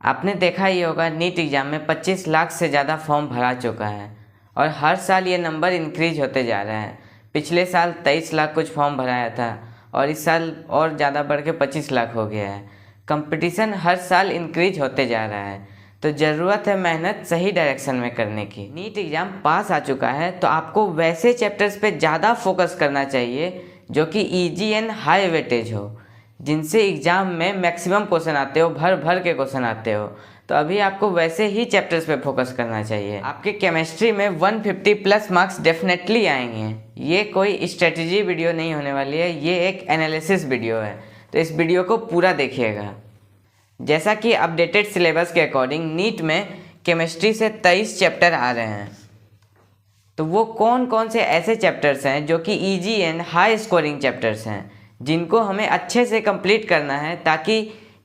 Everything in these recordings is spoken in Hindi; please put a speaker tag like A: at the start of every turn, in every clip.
A: आपने देखा ही होगा नीट एग्ज़ाम में 25 लाख से ज़्यादा फॉर्म भरा चुका है और हर साल ये नंबर इंक्रीज होते जा रहा है। पिछले साल 23 लाख कुछ फॉर्म भराया था और इस साल और ज़्यादा बढ़ के 25 लाख हो गया है। कंपटीशन हर साल इंक्रीज होते जा रहा है, तो ज़रूरत है मेहनत सही डायरेक्शन में करने की। नीट एग्ज़ाम पास आ चुका है तो आपको वैसे चैप्टर्स पे ज़्यादा फोकस करना चाहिए जो कि ईजी एंड हाई वेटेज हो, जिनसे एग्ज़ाम में मैक्सिमम क्वेश्चन आते हो, भर भर के क्वेश्चन आते हो। तो अभी आपको वैसे ही चैप्टर्स पे फोकस करना चाहिए। आपके केमिस्ट्री में 150 प्लस मार्क्स डेफिनेटली आएंगे। ये कोई स्ट्रेटजी वीडियो नहीं होने वाली है, ये एक एनालिसिस वीडियो है, तो इस वीडियो को पूरा देखिएगा। जैसा कि अपडेटेड सिलेबस के अकॉर्डिंग नीट में केमिस्ट्री से 23 चैप्टर आ रहे हैं। तो वो कौन कौन से ऐसे चैप्टर्स हैं जो कि easy and high scoring chapters हैं, जिनको हमें अच्छे से कंप्लीट करना है ताकि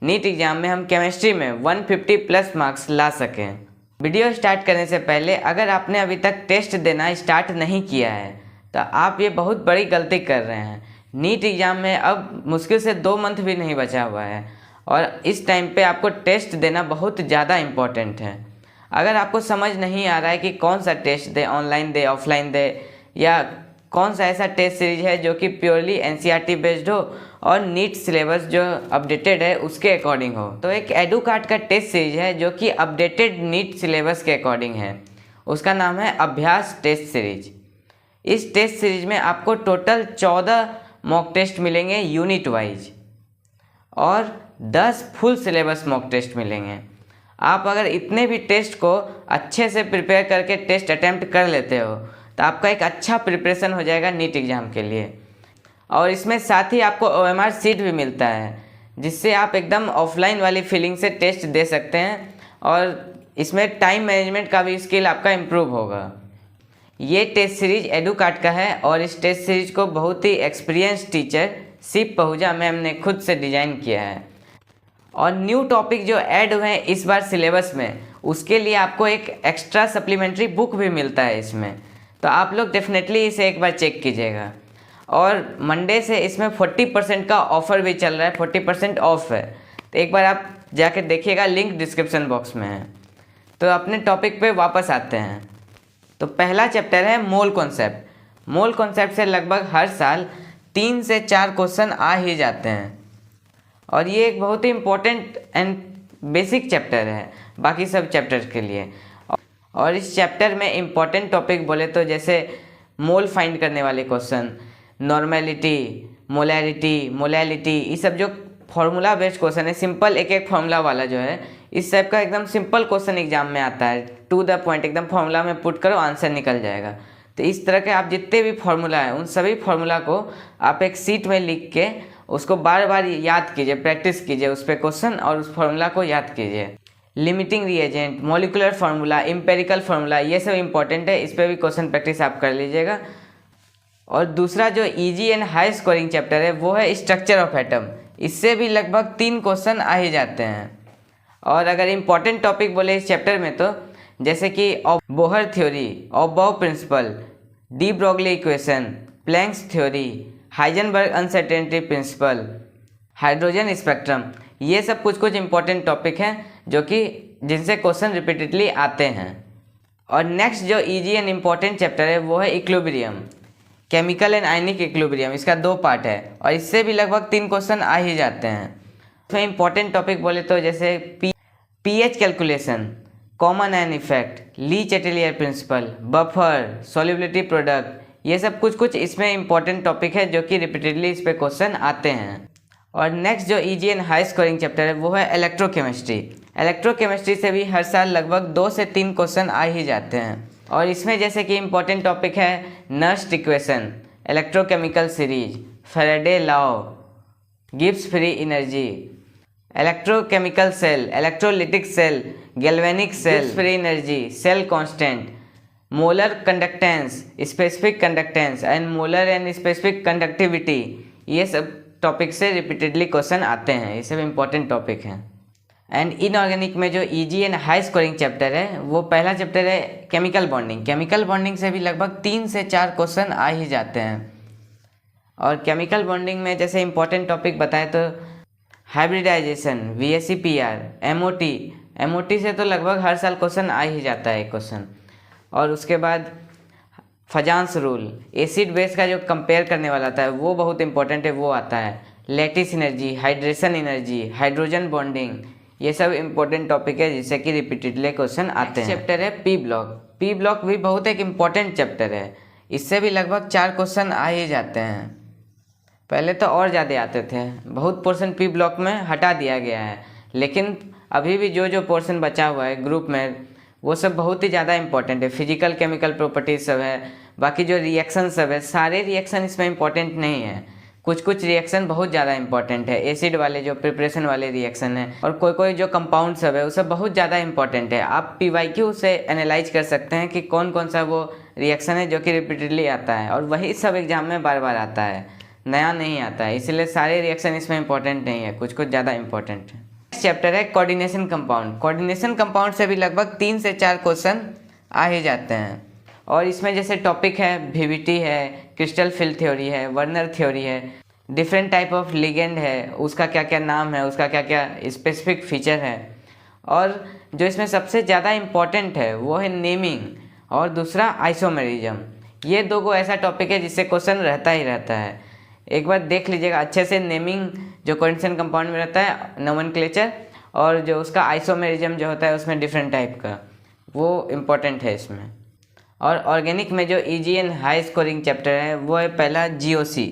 A: नीट एग्ज़ाम में हम केमिस्ट्री में 150 प्लस मार्क्स ला सकें। वीडियो स्टार्ट करने से पहले अगर आपने अभी तक टेस्ट देना स्टार्ट नहीं किया है तो आप ये बहुत बड़ी गलती कर रहे हैं। नीट एग्ज़ाम में अब मुश्किल से 2 मंथ भी नहीं बचा हुआ है और इस टाइम पे आपको टेस्ट देना बहुत ज़्यादा इम्पोर्टेंट है। अगर आपको समझ नहीं आ रहा है कि कौन सा टेस्ट दे, ऑनलाइन दे, ऑफलाइन दे, या कौन सा ऐसा टेस्ट सीरीज है जो कि प्योरली एनसीईआरटी बेस्ड हो और नीट सिलेबस जो अपडेटेड है उसके अकॉर्डिंग हो, तो एक एडुकार्ट का टेस्ट सीरीज है जो कि अपडेटेड नीट सिलेबस के अकॉर्डिंग है। उसका नाम है अभ्यास टेस्ट सीरीज। इस टेस्ट सीरीज में आपको टोटल 14 मॉक टेस्ट मिलेंगे यूनिट वाइज और 10 फुल सिलेबस मॉक टेस्ट मिलेंगे। आप अगर इतने भी टेस्ट को अच्छे से प्रिपेयर करके टेस्ट अटैम्प्ट कर लेते हो तो आपका एक अच्छा प्रिपरेशन हो जाएगा नीट एग्ज़ाम के लिए। और इसमें साथ ही आपको ओएमआर सीट भी मिलता है, जिससे आप एकदम ऑफलाइन वाली फीलिंग से टेस्ट दे सकते हैं और इसमें टाइम मैनेजमेंट का भी स्किल आपका इम्प्रूव होगा। ये टेस्ट सीरीज एडुकार्ट का है और इस टेस्ट सीरीज को बहुत ही experience teacher Shiv Pahuja ma'am ने खुद से डिज़ाइन किया है। और न्यू टॉपिक जो ऐड हुए हैं इस बार सिलेबस में, उसके लिए आपको एक एक्स्ट्रा सप्लीमेंट्री बुक भी मिलता है इसमें, तो आप लोग डेफिनेटली इसे एक बार चेक कीजिएगा। और मंडे से इसमें 40% का ऑफ़र भी चल रहा है, 40% ऑफ है, तो एक बार आप जाकर देखिएगा, लिंक डिस्क्रिप्शन बॉक्स में है। तो अपने टॉपिक पे वापस आते हैं। तो पहला चैप्टर है मोल कॉन्सेप्ट। मोल कॉन्सेप्ट से लगभग हर साल 3 से 4 क्वेश्चन आ ही जाते हैं और ये एक बहुत ही इम्पोर्टेंट एंड बेसिक चैप्टर है बाकी सब चैप्टर के लिए। और इस चैप्टर में इम्पॉर्टेंट टॉपिक बोले तो जैसे मोल फाइंड करने वाले क्वेश्चन, नॉर्मेलिटी, मोलैरिटी, मोलैलिटी, ये सब जो फॉर्मूला बेस्ड क्वेश्चन है, सिंपल एक एक फॉर्मूला वाला जो है, इस टाइप का एकदम सिंपल क्वेश्चन एग्जाम में आता है, टू द पॉइंट, एकदम फॉर्मूला में पुट करो आंसर निकल जाएगा। तो इस तरह के आप जितने भी फॉर्मूला हैं उन सभी फॉर्मूला को आप एक सीट में लिख के उसको बार बार याद कीजिए, प्रैक्टिस कीजिए उस पर क्वेश्चन और उस फॉर्मूला को याद कीजिए। Limiting reagent, molecular formula, empirical formula, ये सब इंपॉर्टेंट है, इस पर भी क्वेश्चन प्रैक्टिस आप कर लीजिएगा। और दूसरा जो easy and high scoring chapter है वो है स्ट्रक्चर ऑफ एटम। इससे भी लगभग 3 क्वेश्चन आ ही जाते हैं। और अगर इम्पॉर्टेंट टॉपिक बोले इस चैप्टर में तो जैसे कि Bohr theory, Aufbau principle, de Broglie equation, Planck's theory, Heisenberg uncertainty principle, hydrogen spectrum, ये सब कुछ कुछ इंपॉर्टेंट टॉपिक हैं जो कि जिनसे क्वेश्चन रिपीटेडली आते हैं। और नेक्स्ट जो इजी एंड इम्पॉर्टेंट चैप्टर है वो है equilibrium, chemical and ionic equilibrium. इसका 2 पार्ट है और इससे भी लगभग 3 क्वेश्चन आ ही जाते हैं। तो इंपॉर्टेंट टॉपिक बोले तो जैसे pH calculation, common ion effect, Le Chatelier principle, buffer, solubility product, ये सब कुछ कुछ इसमें इंपॉर्टेंट टॉपिक है जो कि रिपीटेडली इस पे क्वेश्चन आते हैं। और नेक्स्ट जो easy and high scoring chapter है वो है इलेक्ट्रोकेमिस्ट्री। इलेक्ट्रोकेमिस्ट्री से भी हर साल लगभग 2 से 3 क्वेश्चन आ ही जाते हैं और इसमें जैसे कि इंपॉर्टेंट टॉपिक है Nernst equation, electrochemical series, Faraday law, Gibbs free energy, electrochemical cell, electrolytic cell, galvanic cell, Gibbs free energy, cell constant, molar conductance, specific conductance and molar and specific conductivity, ये सब टॉपिक से रिपीटेडली क्वेश्चन आते हैं। ये सब इंपॉर्टेंट टॉपिक हैं। एंड इनऑर्गेनिक में जो easy and high scoring chapter है वो पहला चैप्टर है केमिकल बॉन्डिंग। केमिकल बॉन्डिंग से भी लगभग 3 से 4 क्वेश्चन आ ही जाते हैं। और केमिकल बॉन्डिंग में जैसे इंपॉर्टेंट टॉपिक बताए तो हाइब्रिडाइजेशन, VSEPR, MOT, MOT से तो लगभग हर साल क्वेश्चन आ ही जाता है क्वेश्चन। और उसके बाद फजांस रूल, एसिड बेस का जो कंपेयर करने वाला था वो बहुत इंपॉर्टेंट है, वो आता है। Lattice energy, hydration energy, hydrogen bonding, ये सब इंपॉर्टेंट टॉपिक है जिससे कि रिपीटेडली क्वेश्चन आते हैं। चैप्टर है पी ब्लॉक। पी ब्लॉक भी बहुत एक इम्पॉर्टेंट चैप्टर है, इससे भी लगभग 4 क्वेश्चन आ ही जाते हैं। पहले तो और ज़्यादा आते थे, बहुत पोर्शन पी ब्लॉक में हटा दिया गया है, लेकिन अभी भी जो जो पोर्शन बचा हुआ है ग्रुप में वो सब बहुत ही ज़्यादा इंपॉर्टेंट है। फिजिकल केमिकल प्रॉपर्टीज सब है, बाकी जो रिएक्शन सब है, सारे रिएक्शन इसमें इंपॉर्टेंट नहीं है, कुछ कुछ रिएक्शन बहुत ज़्यादा इंपॉर्टेंट है। एसिड वाले जो प्रिपरेशन वाले रिएक्शन है और कोई कोई जो कंपाउंड सब है वो सब बहुत ज़्यादा इंपॉर्टेंट है। आप PYQ से एनालाइज कर सकते हैं कि कौन कौन सा वो रिएक्शन है जो कि रिपीटेडली आता है, और वही सब एग्जाम में बार बार आता है, नया नहीं आता है। इसलिए सारे रिएक्शन इसमें इंपॉर्टेंट नहीं है, कुछ कुछ ज़्यादा इंपॉर्टेंट है। नेक्स्ट चैप्टर है कोऑर्डिनेशन कंपाउंड। कोऑर्डिनेशन कंपाउंड से भी लगभग 3 से 4 क्वेश्चन आ ही जाते हैं, और इसमें जैसे टॉपिक है VBT है, क्रिस्टल फील्ड थ्योरी है, वर्नर थ्योरी है, डिफरेंट टाइप ऑफ लिगेंड है, उसका क्या क्या नाम है, उसका क्या क्या स्पेसिफिक फीचर है, और जो इसमें सबसे ज़्यादा इम्पॉर्टेंट है वो है नेमिंग और दूसरा आइसोमेरिज्म। ये 2 ऐसा टॉपिक है जिससे क्वेश्चन रहता ही रहता है। एक बार देख लीजिएगा अच्छे से, नेमिंग जो कोऑर्डिनेशन कंपाउंड में रहता है नोमेनक्लेचर, और जो उसका आइसोमेरिज्म जो होता है उसमें डिफरेंट टाइप का, वो इम्पोर्टेंट है इसमें। और ऑर्गेनिक में जो easy and high scoring chapter है वो है पहला GOC।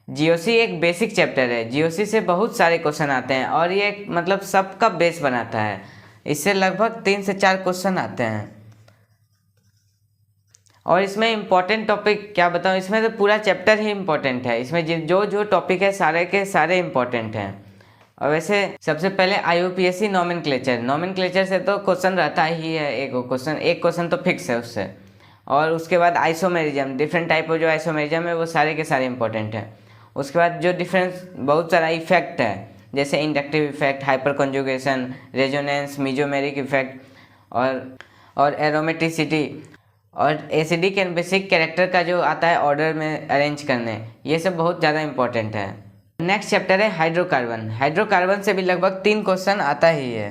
A: GOC एक बेसिक चैप्टर है, GOC से बहुत सारे क्वेश्चन आते हैं और ये मतलब सबका बेस बनाता है। इससे लगभग 3 से 4 क्वेश्चन आते हैं, और इसमें इम्पॉर्टेंट टॉपिक क्या बताऊँ, इसमें तो पूरा चैप्टर ही इम्पॉर्टेंट है। इसमें जो जो टॉपिक है सारे के सारे इम्पॉर्टेंट हैं। और वैसे सबसे पहले IUPAC नोमेनक्लेचर से तो क्वेश्चन रहता ही है, एक क्वेश्चन तो फिक्स है उससे। और उसके बाद आइसोमेरिज्म, डिफरेंट टाइप ऑफ जो आइसोमेरिज्म है वो सारे के सारे इंपॉर्टेंट है। उसके बाद जो डिफरेंस बहुत सारा इफेक्ट है, जैसे inductive effect, hyper conjugation, resonance, mesomeric effect, और एरोमेटिसिटी, और एसिडिक एंड बेसिक कैरेक्टर का जो आता है ऑर्डर में अरेंज करने, ये सब बहुत ज़्यादा इंपॉर्टेंट है। नेक्स्ट चैप्टर है हाइड्रोकार्बन। हाइड्रोकार्बन से भी लगभग 3 क्वेश्चन आता ही है,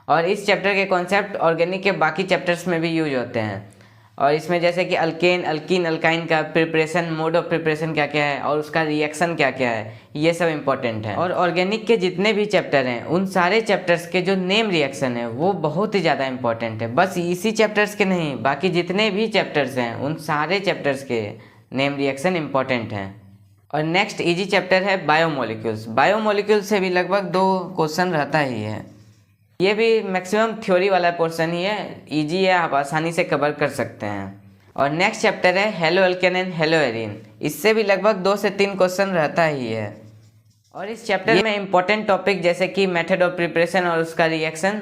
A: और इस चैप्टर के कॉन्सेप्ट ऑर्गेनिक के बाकी चैप्टर्स में भी यूज होते हैं। और इसमें जैसे कि अल्केन, अल्कीन, अल्काइन का प्रिपरेशन, मोड ऑफ प्रिपरेशन क्या क्या है और उसका रिएक्शन क्या क्या है, ये सब इंपॉर्टेंट है। और ऑर्गेनिक के जितने भी चैप्टर हैं उन सारे चैप्टर्स के जो नेम रिएक्शन है वो बहुत ही ज़्यादा इंपॉर्टेंट है। बस इसी चैप्टर्स के नहीं, बाकी जितने भी चैप्टर्स हैं उन सारे चैप्टर्स के नेम रिएक्शन इंपॉर्टेंट हैं। और नेक्स्ट इजी चैप्टर है बायोमोलिक्यूल्स। बायोमोलिक्यूल्स से भी लगभग 2 क्वेश्चन रहता ही है। ये भी मैक्सिमम थ्योरी वाला पोर्शन ही है, इजी है, आप आसानी से कवर कर सकते हैं। और नेक्स्ट चैप्टर है halo alkane and hello arene. इससे भी लगभग 2 से 3 क्वेश्चन रहता ही है। और इस चैप्टर में इंपॉर्टेंट टॉपिक जैसे कि मेथड ऑफ प्रिपरेशन और उसका रिएक्शन,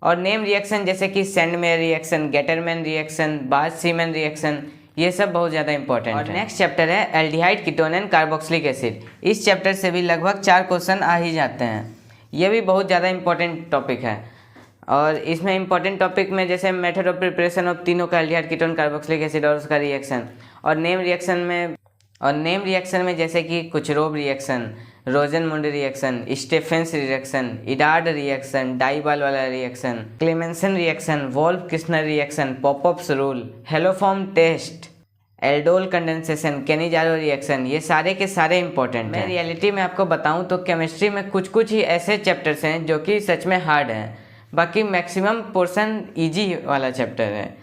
A: और नेम रिएक्शन जैसे कि Sandmeyer reaction, Gattermann reaction, Balz Schiemann reaction, ये सब बहुत ज़्यादा इंपॉर्टेंट है। और नेक्स्ट चैप्टर है aldehyde, ketone and carboxylic acid. इस चैप्टर से भी लगभग 4 क्वेश्चन आ ही जाते हैं। ये भी बहुत ज़्यादा इंपॉर्टेंट टॉपिक है। और इसमें इंपॉर्टेंट टॉपिक में जैसे मेथड ऑफ प्रिपरेशन ऑफ तीनों का एल्डिहाइड, कीटोन, कार्बोक्सिलिक एसिड और उसका रिएक्शन, और नेम रिएक्शन में जैसे कि Kucherov reaction, Rosenmund reaction, Stephens reaction, Etard reaction, DIBAL वाला reaction, Clemmensen reaction, Wolff Kishner reaction, Popoff's rule, haloform test, aldol condensation, Cannizzaro reaction, ये सारे के सारे इंपॉर्टेंट हैं। मैं रियलिटी में आपको बताऊं तो केमिस्ट्री में कुछ कुछ ही ऐसे चैप्टर्स हैं जो कि सच में हार्ड हैं, बाकी मैक्सिमम पोर्शन इजी वाला चैप्टर है।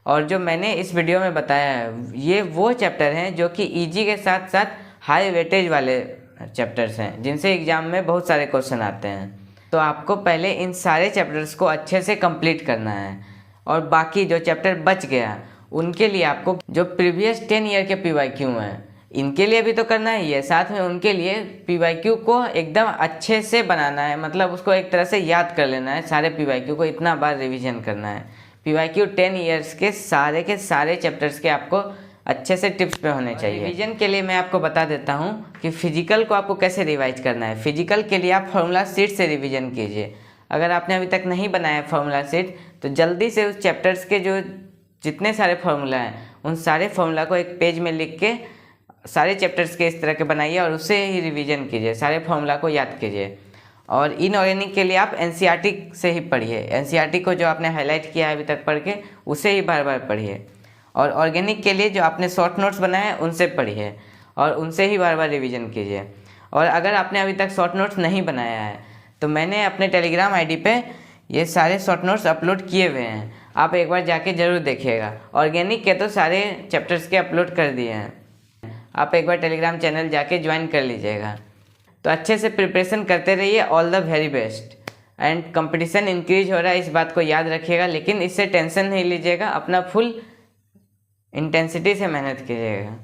A: और जो मैंने इस वीडियो में बताया है ये वो चैप्टर हैं जो कि इजी के साथ साथ हाई वेटेज वाले चैप्टर्स हैं जिनसे एग्जाम में बहुत सारे क्वेश्चन आते हैं। तो आपको पहले इन सारे चैप्टर्स को अच्छे से कंप्लीट करना है, और बाकी जो चैप्टर बच गया उनके लिए आपको जो प्रीवियस 10 ईयर के PYQ हैं इनके लिए भी तो करना ही है, साथ में उनके लिए PYQ को एकदम अच्छे से बनाना है, मतलब उसको एक तरह से याद कर लेना है। सारे PYQ को इतना बार रिवीजन करना है। PYQ 10 ईयर्स के सारे चैप्टर्स के आपको अच्छे से टिप्स पे होने चाहिए। रिवीजन के लिए मैं आपको बता देता हूँ कि फिजिकल को आपको कैसे रिवाइज करना है। फिजिकल के लिए आप फॉर्मूला शीट से रिवीजन कीजिए। अगर आपने अभी तक नहीं बनाया फॉर्मूला शीट तो जल्दी से उस चैप्टर्स के जो जितने सारे फार्मूला हैं उन सारे फार्मूला को एक पेज में लिख के सारे चैप्टर्स के इस तरह के बनाइए और उससे ही रिवीजन कीजिए, सारे फार्मूला को याद कीजिए। और इनऑर्गेनिक के लिए आप एनसीईआरटी से ही पढ़िए, एनसीईआरटी को जो आपने हाईलाइट किया है अभी तक पढ़ के उसे ही बार बार पढ़िए। और ऑर्गेनिक के लिए जो आपने शॉर्ट नोट्स बनाए हैं उनसे पढ़िए और उनसे ही बार बार रिवीजन कीजिए। और अगर आपने अभी तक शॉर्ट नोट्स नहीं बनाया है तो मैंने अपने टेलीग्राम आईडी पे ये सारे शॉर्ट नोट्स अपलोड किए हुए हैं, आप एक बार जाके ज़रूर देखिएगा। ऑर्गेनिक के तो सारे चैप्टर्स के अपलोड कर दिए हैं, आप एक बार टेलीग्राम चैनल जाके ज्वाइन कर लीजिएगा। तो अच्छे से प्रिपरेशन करते रहिए। All the very best. And competition increase हो रहा है, इस बात को याद रखिएगा, लेकिन इससे टेंशन नहीं लीजिएगा, अपना फुल इंटेंसिटी से मेहनत कीजिएगा।